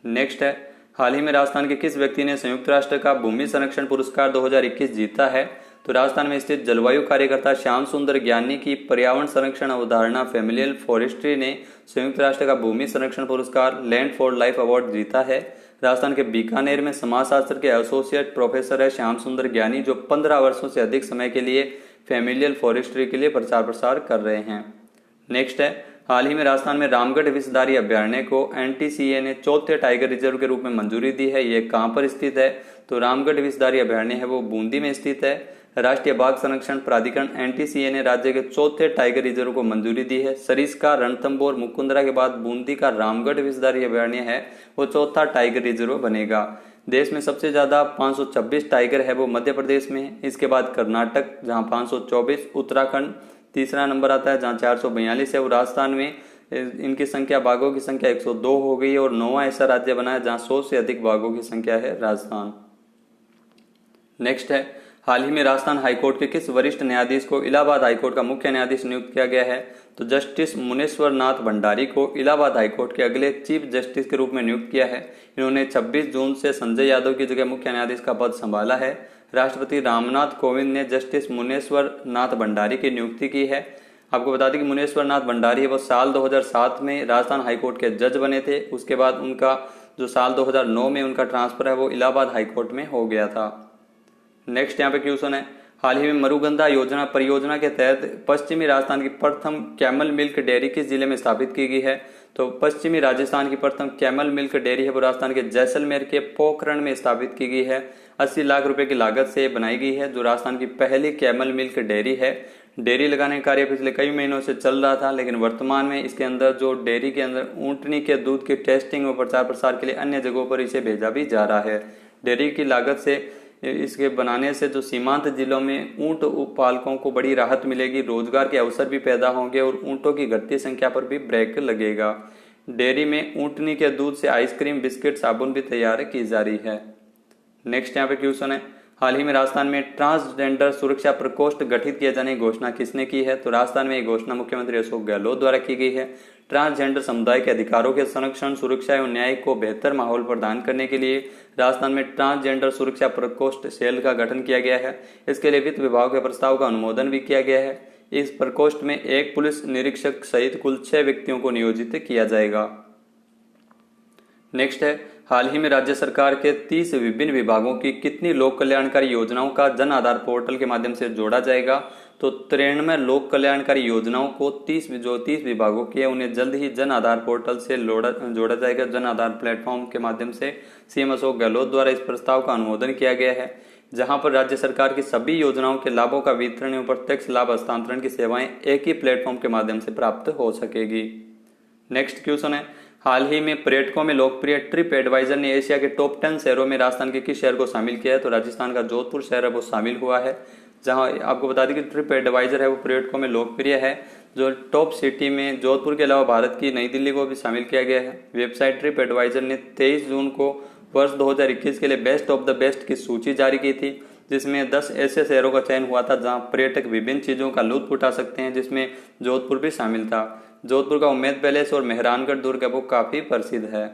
नेक्स्ट है, हाल ही में राजस्थान के किस व्यक्ति ने संयुक्त राष्ट्र का भूमि संरक्षण पुरस्कार 2021 जीता है? तो राजस्थान में स्थित जलवायु कार्यकर्ता श्याम सुंदर ज्ञानी की पर्यावरण संरक्षण अवधारणा फैमिलियल फॉरेस्ट्री ने संयुक्त राष्ट्र का भूमि संरक्षण पुरस्कार लैंड फॉर लाइफ अवार्ड जीता है। राजस्थान के बीकानेर में समाजशास्त्र के एसोसिएट प्रोफेसर है श्याम सुंदर ज्ञानी जो 15 वर्षों से अधिक समय के लिए फैमिलियल फॉरेस्ट्री के लिए प्रचार प्रसार कर रहे हैं। नेक्स्ट है, हाल ही में राजस्थान में रामगढ़ विषधारी अभ्यारण्य को एनटीसीए ने चौथे टाइगर रिजर्व के रूप में मंजूरी दी है। ये कहां पर स्थित है? तो रामगढ़ विषधारी अभ्यारण्य है वो बूंदी में स्थित है। राष्ट्रीय बाघ संरक्षण प्राधिकरण NTCA ने राज्य के चौथे टाइगर रिजर्व को मंजूरी दी है। सरिस्का, रणथंभौर, मुकुंदरा के बाद बूंदी का रामगढ़ विषधारी अभयारण्य है वो चौथा टाइगर रिजर्व बनेगा। देश में सबसे ज्यादा 526 टाइगर है वो मध्य प्रदेश में है। इसके बाद कर्नाटक जहां 524, उत्तराखंड तीसरा नंबर आता है जहां 442 है। और राजस्थान में इनकी संख्या, बाघों की संख्या 102 हो गई है और 9वां ऐसा राज्य बना है जहां 100 से अधिक बाघों की संख्या है, राजस्थान। नेक्स्ट है, हाल ही में राजस्थान हाईकोर्ट के किस वरिष्ठ न्यायाधीश को इलाहाबाद हाईकोर्ट का मुख्य न्यायाधीश नियुक्त किया गया है? तो जस्टिस मुनेश्वर नाथ भंडारी को इलाहाबाद हाईकोर्ट के अगले चीफ जस्टिस के रूप में नियुक्त किया है। इन्होंने 26 जून से संजय यादव की जगह मुख्य न्यायाधीश का पद संभाला है। राष्ट्रपति रामनाथ कोविंद ने जस्टिस मुनेश्वर नाथ भंडारी की नियुक्ति की है। आपको बता दें कि मुनेश्वर नाथ भंडारी वो साल 2007 में राजस्थान हाईकोर्ट के जज बने थे। उसके बाद उनका जो साल 2009 में उनका ट्रांसफर है वो इलाहाबाद हाईकोर्ट में हो गया था। नेक्स्ट यहाँ पे क्वेश्चन है, हाल ही में मरुगंधा योजना परियोजना के तहत पश्चिमी राजस्थान की प्रथम कैमल मिल्क डेयरी किस जिले में स्थापित की गई है? तो पश्चिमी राजस्थान की प्रथम कैमल मिल्क डेयरी है वो राजस्थान के जैसलमेर के पोखरण में स्थापित की गई है। 80 लाख रुपए की लागत से बनाई गई है, जो राजस्थान की पहली कैमल मिल्क डेयरी है। डेयरी लगाने का कार्य पिछले कई महीनों से चल रहा था, लेकिन वर्तमान में इसके अंदर जो डेयरी के अंदर ऊंटनी के दूध की टेस्टिंग और प्रचार प्रसार के लिए अन्य जगहों पर इसे भेजा भी जा रहा है। डेयरी की लागत से इसके बनाने से जो सीमांत जिलों में ऊंट पालकों को बड़ी राहत मिलेगी, रोजगार के अवसर भी पैदा होंगे और ऊंटों की घटती संख्या पर भी ब्रेक लगेगा। डेयरी में ऊंटनी के दूध से आइसक्रीम, बिस्किट, साबुन भी तैयार की जा रही है। नेक्स्ट यहाँ पे क्वेश्चन है, हाल ही में राजस्थान में ट्रांसजेंडर सुरक्षा प्रकोष्ठ गठित किए जाने की घोषणा किसने की है? तो राजस्थान में ये घोषणा मुख्यमंत्री अशोक गहलोत द्वारा की गई है। ट्रांसजेंडर समुदाय के अधिकारों के संरक्षण, सुरक्षा एवं न्याय को बेहतर माहौल प्रदान करने के लिए राजस्थान में ट्रांसजेंडर सुरक्षा प्रकोष्ठ सेल का गठन किया गया है। इसके लिए वित्त विभाग के प्रस्ताव का अनुमोदन भी किया गया है। इस प्रकोष्ठ में एक पुलिस निरीक्षक सहित कुल 6 व्यक्तियों को नियोजित किया जाएगा। नेक्स्ट है, हाल ही में राज्य सरकार के 30 विभिन्न विभागों की कितनी लोक कल्याणकारी योजनाओं का जन आधार पोर्टल के माध्यम से जोड़ा जाएगा? तो 93 लोक कल्याणकारी योजनाओं को 30 विभागों की है उन्हें जल्द ही जन आधार पोर्टल से जोड़ा जाएगा। जन आधार प्लेटफॉर्म के माध्यम से सीएम अशोक गहलोत द्वारा इस प्रस्ताव का अनुमोदन किया गया है, जहां पर राज्य सरकार की सभी योजनाओं के लाभों का वितरण एवं प्रत्यक्ष लाभ हस्तांतरण की सेवाएं एक ही प्लेटफॉर्म के माध्यम से प्राप्त हो सकेगी। नेक्स्ट क्वेश्चन है, हाल ही में पर्यटकों में लोकप्रिय ट्रिप एडवाइजर ने एशिया के टॉप 10 शहरों में राजस्थान के किस शहर को शामिल किया है? तो राजस्थान का जोधपुर शहर है वो शामिल हुआ है। जहां आपको बता दें कि ट्रिप एडवाइजर है वो पर्यटकों में लोकप्रिय है। जो टॉप सिटी में जोधपुर के अलावा भारत की नई दिल्ली को भी शामिल किया गया है। वेबसाइट ट्रिप एडवाइजर ने 23 जून को वर्ष 2021 के लिए बेस्ट ऑफ द बेस्ट की सूची जारी की थी, जिसमें 10 ऐसे शहरों का चयन हुआ था जहां पर्यटक विभिन्न चीजों का लुत्फ उठा सकते हैं, जिसमें जोधपुर भी शामिल था। जोधपुर का उम्मेद पैलेस और मेहरानगढ़ दुर्ग है वो काफी प्रसिद्ध है।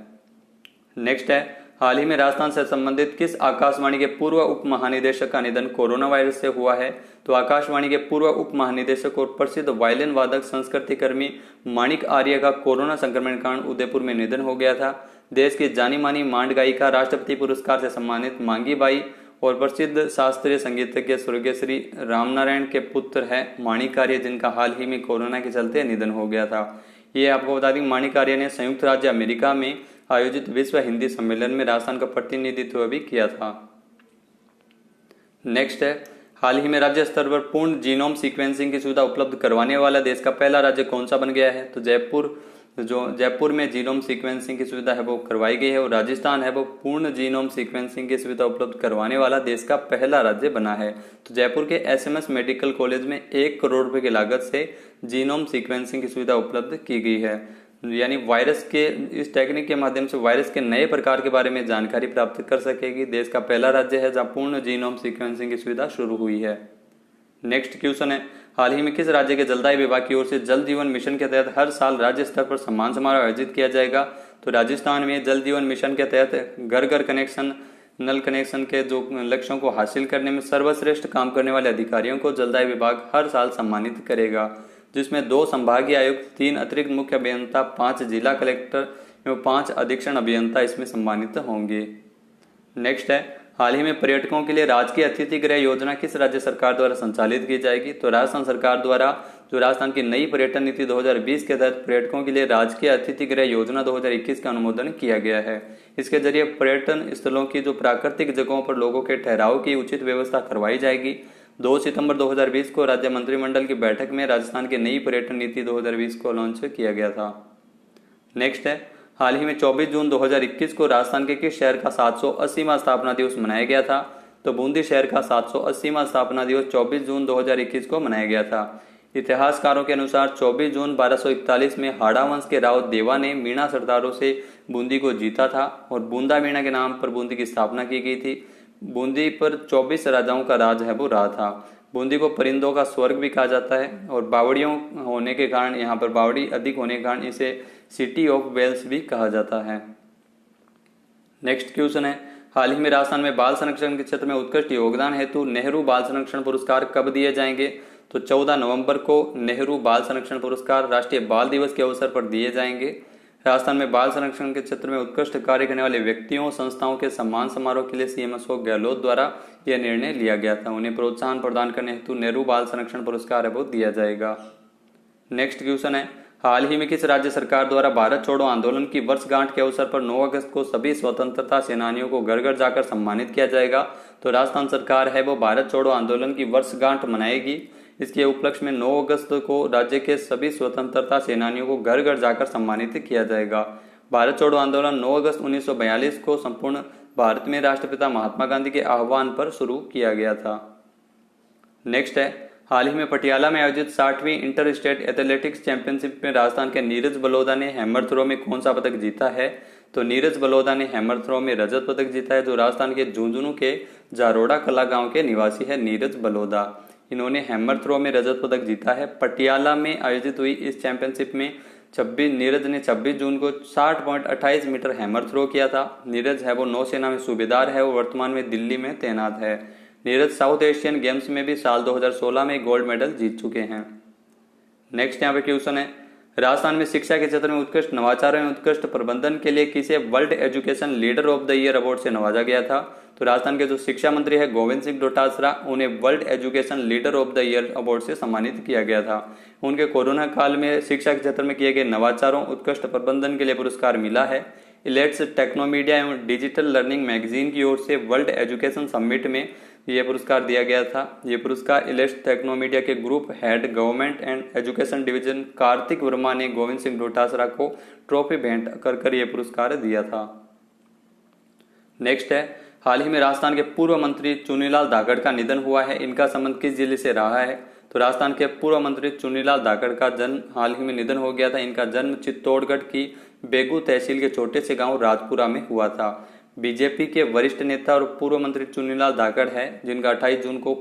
नेक्स्ट है, हाल ही में राजस्थान से संबंधित किस आकाशवाणी के पूर्व उप महानिदेशक का निधन कोरोना वायरस से हुआ है? तो आकाशवाणी के पूर्व उप महानिदेशक और प्रसिद्ध वायलिन वादक संस्कृति कर्मी माणिक आर्य का कोरोना संक्रमण के कारण उदयपुर में निधन हो गया था। देश की जानी मानी मांड गायिका, राष्ट्रपति पुरस्कार से सम्मानित मांगी बाई और प्रसिद्ध शास्त्रीय संगीतज्ञ स्वर्गीय श्री रामनारायण के पुत्र है माणिक आर्य, जिनका हाल ही में कोरोना के चलते निधन हो गया था। ये आपको बता दें, माणिक आर्य ने संयुक्त राज्य अमेरिका में आयोजित विश्व हिंदी सम्मेलन में राजस्थान का प्रतिनिधित्व भी किया था। नेक्स्ट है, हाल ही में राज्य स्तर पर पूर्ण जीनोम सीक्वेंसिंग की सुविधा उपलब्ध करवाने वाला देश का पहला राज्य कौन सा बन गया है? तो जयपुर में जीनोम सीक्वेंसिंग की सुविधा है वो करवाई गई है और राजस्थान है वो पूर्ण जीनोम सीक्वेंसिंग की सुविधा उपलब्ध करवाने वाला देश का पहला राज्य बना है। तो जयपुर के SMS मेडिकल कॉलेज में 1 करोड़ रुपए की लागत से जीनोम सीक्वेंसिंग की सुविधा उपलब्ध की गई है। यानी वायरस के इस टेक्निक के माध्यम से वायरस के नए प्रकार के बारे में जानकारी प्राप्त कर सकेगी। देश का पहला राज्य है जहां पूर्ण जीनोम सीक्वेंसिंग की सुविधा शुरू हुई है। नेक्स्ट क्वेश्चन है, हाल ही में किस राज्य के जलदाय विभाग की ओर से जल जीवन मिशन के तहत हर साल राज्य स्तर पर सम्मान समारोह आयोजित किया जाएगा? तो राजस्थान में जल जीवन मिशन के तहत घर घर कनेक्शन, नल कनेक्शन के जो लक्ष्यों को हासिल करने में सर्वश्रेष्ठ काम करने वाले अधिकारियों को जलदाय विभाग हर साल सम्मानित करेगा, जिसमें 2 संभागीय आयुक्त, 3 अतिरिक्त मुख्य अभियंता, 5 जिला कलेक्टर एवं 5 अधीक्षण अभियंता इसमें सम्मानित होंगे। नेक्स्ट है, हाल ही में पर्यटकों के लिए राजकीय अतिथि गृह योजना किस राज्य सरकार द्वारा संचालित की जाएगी? तो राजस्थान सरकार द्वारा जो राजस्थान की नई पर्यटन नीति 2020 के तहत पर्यटकों के लिए राजकीय अतिथि गृह योजना 2021 का अनुमोदन किया गया है। इसके जरिए पर्यटन स्थलों की जो प्राकृतिक जगहों पर लोगों के ठहराव की उचित व्यवस्था करवाई जाएगी। 2 सितंबर 2020 को राज्य मंत्रिमंडल की बैठक में राजस्थान की नई पर्यटन नीति 2020 को लॉन्च किया गया था। नेक्स्ट है, हाल ही में 24 जून 2021 को राजस्थान के किस शहर का 780वां स्थापना दिवस मनाया गया था? तो बूंदी शहर का 780वां स्थापना दिवस 24 जून 2021 को मनाया गया था। इतिहासकारों के अनुसार 24 जून 1241 में हाड़ा वंश के राव देवा ने मीणा सरदारों से बूंदी को जीता था और बूंदा मीणा के नाम पर बूंदी की स्थापना की गई थी। बूंदी पर 24 राजाओं का राज है वो रहा था। बूंदी को परिंदों का स्वर्ग भी कहा जाता है और बावड़ियों होने के कारण, यहाँ पर बावड़ी अधिक होने के कारण इसे सिटी ऑफ वेल्स भी कहा जाता है। नेक्स्ट क्वेश्चन है, हाल ही में राजस्थान में बाल संरक्षण के क्षेत्र में उत्कृष्ट योगदान हेतु नेहरू बाल संरक्षण पुरस्कार कब दिए जाएंगे? तो 14 नवंबर को नेहरू बाल संरक्षण पुरस्कार राष्ट्रीय बाल दिवस के अवसर पर दिए जाएंगे। राजस्थान में बाल संरक्षण के क्षेत्र में उत्कृष्ट कार्य करने वाले व्यक्तियों संस्थाओं के सम्मान समारोह के लिए सीएम अशोक गहलोत द्वारा यह निर्णय लिया गया था। उन्हें प्रोत्साहन प्रदान करने हेतु नेहरू बाल संरक्षण पुरस्कार है वो दिया जाएगा। नेक्स्ट क्वेश्चन है, हाल ही में किस राज्य सरकार द्वारा भारत छोड़ो आंदोलन की वर्षगांठ के अवसर पर 9 अगस्त को सभी स्वतंत्रता सेनानियों को घर घर जाकर सम्मानित किया जाएगा? तो राजस्थान सरकार है वो भारत छोड़ो आंदोलन की वर्षगांठ मनाएगी। इसके उपलक्ष्य में 9 अगस्त को राज्य के सभी स्वतंत्रता सेनानियों को घर घर जाकर सम्मानित किया जाएगा। भारत छोड़ो आंदोलन 9 अगस्त 1942 को संपूर्ण भारत में राष्ट्रपिता महात्मा गांधी के आह्वान पर शुरू किया गया था। नेक्स्ट है, हाल ही में पटियाला में आयोजित 60वीं इंटर स्टेट एथलेटिक्स चैंपियनशिप में राजस्थान के नीरज बलोदा ने हैमर थ्रो में कौन सा पदक जीता है? तो नीरज बलोदा ने हैमर थ्रो में रजत पदक जीता है। जो राजस्थान के झुंझुनू के जारोड़ा कला गांव के निवासी है नीरज बलोदा। इन्होंने हैमर थ्रो में रजत पदक जीता है। पटियाला में आयोजित हुई इस चैंपियनशिप में नीरज ने 26 जून को 60.28 मीटर हैमर थ्रो किया था। नीरज है वो नौसेना में सूबेदार है और वर्तमान में दिल्ली में तैनात है। नीरज साउथ एशियन गेम्स में भी साल 2016 में गोल्ड मेडल जीत चुके हैं। नेक्स्ट यहाँ पे क्वेश्चन है, राजस्थान में शिक्षा के क्षेत्र में उत्कृष्ट नवाचार एवं उत्कृष्ट प्रबंधन के लिए किसे world education leader of the year award से नवाजा गया था? तो राजस्थान के जो शिक्षा मंत्री है गोविंद सिंह डोटासरा, उन्हें world education leader of the year award से सम्मानित किया गया था। उनके कोरोना काल में शिक्षा के क्षेत्र में किए गए नवाचारों उत्कृष्ट प्रबंधन के लिए पुरस्कार मिला है। इलेट्स टेक्नोमीडिया एवं डिजिटल लर्निंग मैगजीन की ओर से वर्ल्ड एजुकेशन समिट में यह पुरस्कार दिया गया था। ये पुरस्कार इलेट्स टेक्नोमीडिया के group head government and education division Kartik Verma ने गोविंद सिंह डोटासरा को ट्रॉफी भेंट कर यह पुरस्कार दिया था। नेक्स्ट है, हाल ही में राजस्थान के पूर्व मंत्री चुनीलाल धाकड़ का निधन हुआ है। इनका संबंध किस जिले से रहा है? तो राजस्थान के पूर्व मंत्री चुनीलाल धाकड़ का जन्म हाल ही में निधन हो गया था। इनका जन्म चित्तौड़गढ़ की बेगू तहसील के छोटे से गांव राजपुरा में हुआ था। बीजेपी के वरिष्ठ नेता और पूर्व मंत्री चुनीलाल धाकड़ है, जिनका 28 जून को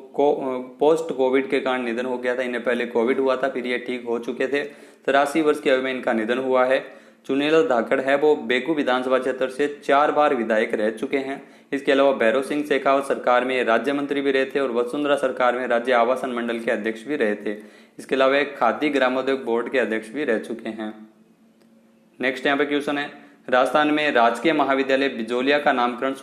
पोस्ट कोविड के कारण निधन हो गया था। इन्हें पहले कोविड हुआ था, फिर ये ठीक हो चुके थे। 83 वर्ष की आयु में इनका निधन हुआ है। चुनीलाल धाकड़ है वो बेगू विधानसभा क्षेत्र से 4 बार विधायक रह चुके हैं। इसके अलावा भैरव सिंह शेखावत सरकार में राज्य मंत्री भी रहे थे और वसुंधरा सरकार में राज्य आवासन मंडल के अध्यक्ष भी रहे थे। इसके अलावा एक खादी ग्रामोद्योग बोर्ड के अध्यक्ष भी रह चुके हैं। नेक्स्ट यहाँ पे क्वेश्चन है, राजस्थान में राजकीय महाविद्यालय बिजोलिया का नामकरण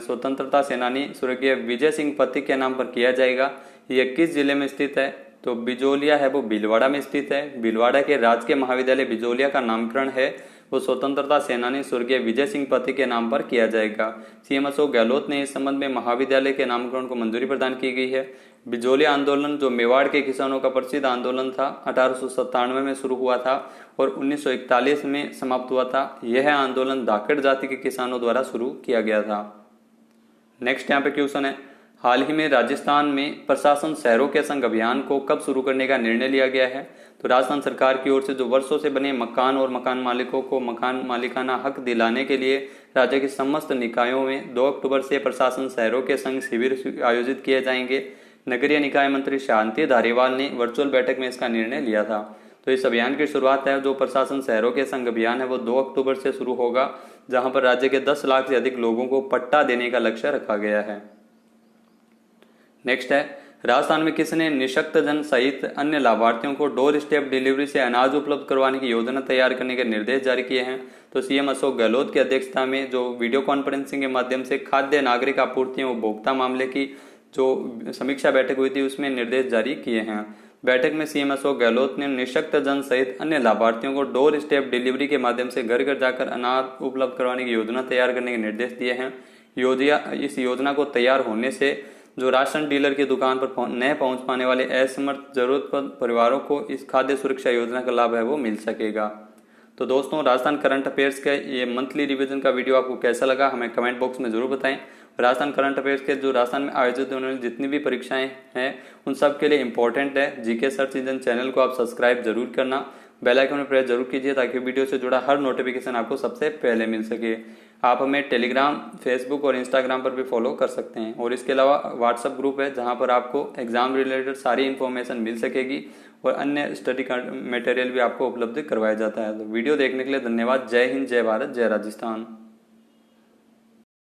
स्वतंत्रता सेनानी स्वर्गीय विजय सिंह पथिक के नाम पर किया जाएगा। यह किस जिले में स्थित है? तो बिजोलिया है वो भीलवाड़ा में स्थित है। भीलवाड़ा के राजकीय महाविद्यालय बिजोलिया का नामकरण है वो स्वतंत्रता सेनानी स्वर्गीय विजय सिंह पथिक के नाम पर किया जाएगा। सीएम अशोक गहलोत ने इस संबंध में महाविद्यालय के नामकरण को मंजूरी प्रदान की गई है। बिजोलिया आंदोलन जो मेवाड़ के किसानों का प्रसिद्ध आंदोलन था, 1897 में शुरू हुआ था और 1941 में समाप्त हुआ था। यह आंदोलन धाकड़ जाति के किसानों द्वारा शुरू किया गया था। नेक्स्ट यहाँ पे क्वेश्चन है, हाल ही में राजस्थान में प्रशासन शहरों के संग अभियान को कब शुरू करने का निर्णय लिया गया है? तो राजस्थान सरकार की ओर से जो वर्षों से बने मकान और मकान मालिकों को मकान मालिकाना हक दिलाने के लिए राज्य के समस्त निकायों में 2 अक्टूबर से प्रशासन शहरों के संग शिविर आयोजित किए जाएंगे। नगरीय निकाय मंत्री शांति धारीवाल ने वर्चुअल बैठक में इसका निर्णय लिया था। तो इस अभियान की शुरुआत है जो प्रशासन शहरों के संग अभियान है वो 2 अक्टूबर से शुरू होगा, जहां पर राज्य के 10 लाख से अधिक लोगों को पट्टा देने का लक्ष्य रखा गया है। नेक्स्ट है, राजस्थान में किसने निशक्त जन सहित अन्य लाभार्थियों को डोर स्टेप डिलीवरी से अनाज उपलब्ध करवाने की योजना तैयार करने के निर्देश जारी किए हैं? तो सीएम अशोक गहलोत की अध्यक्षता में जो वीडियो कॉन्फ्रेंसिंग के माध्यम से खाद्य नागरिक आपूर्ति एवं उपभोक्ता मामले की जो समीक्षा बैठक हुई थी उसमें निर्देश जारी किए हैं। बैठक में सीएम अशोक गहलोत ने निशक्त जन सहित अन्य लाभार्थियों को डोर स्टेप डिलीवरी के माध्यम से घर घर जाकर अनाज उपलब्ध करवाने की योजना तैयार करने के निर्देश दिए हैं। इस योजना को तैयार होने से जो राशन डीलर की दुकान पर न पहुंच पाने वाले असमर्थ जरूरतमंद परिवारों को इस खाद्य सुरक्षा योजना का लाभ है वो मिल सकेगा। तो दोस्तों, राजस्थान करंट अफेयर्स के ये मंथली रिवीजन का वीडियो आपको कैसा लगा हमें कमेंट बॉक्स में जरूर बताएं। राजस्थान करंट अफेयर्स के जो राजस्थान में आयोजित होने वाली जितनी भी परीक्षाएं हैं उन सब के लिए इंपॉर्टेंट है। जीके सर्च इंजन चैनल को आप सब्सक्राइब जरूर करना, बेल आइकन में प्रेस जरूर कीजिए ताकि वीडियो से जुड़ा हर नोटिफिकेशन आपको सबसे पहले मिल सके। आप हमें टेलीग्राम, फेसबुक और इंस्टाग्राम पर भी फॉलो कर सकते हैं और इसके अलावा व्हाट्सएप ग्रुप है जहां पर आपको एग्जाम रिलेटेड सारी इन्फॉर्मेशन मिल सकेगी और अन्य स्टडी मटेरियल भी आपको उपलब्ध करवाया जाता है। तो वीडियो देखने के लिए धन्यवाद। जय हिंद, जय भारत, जय राजस्थान।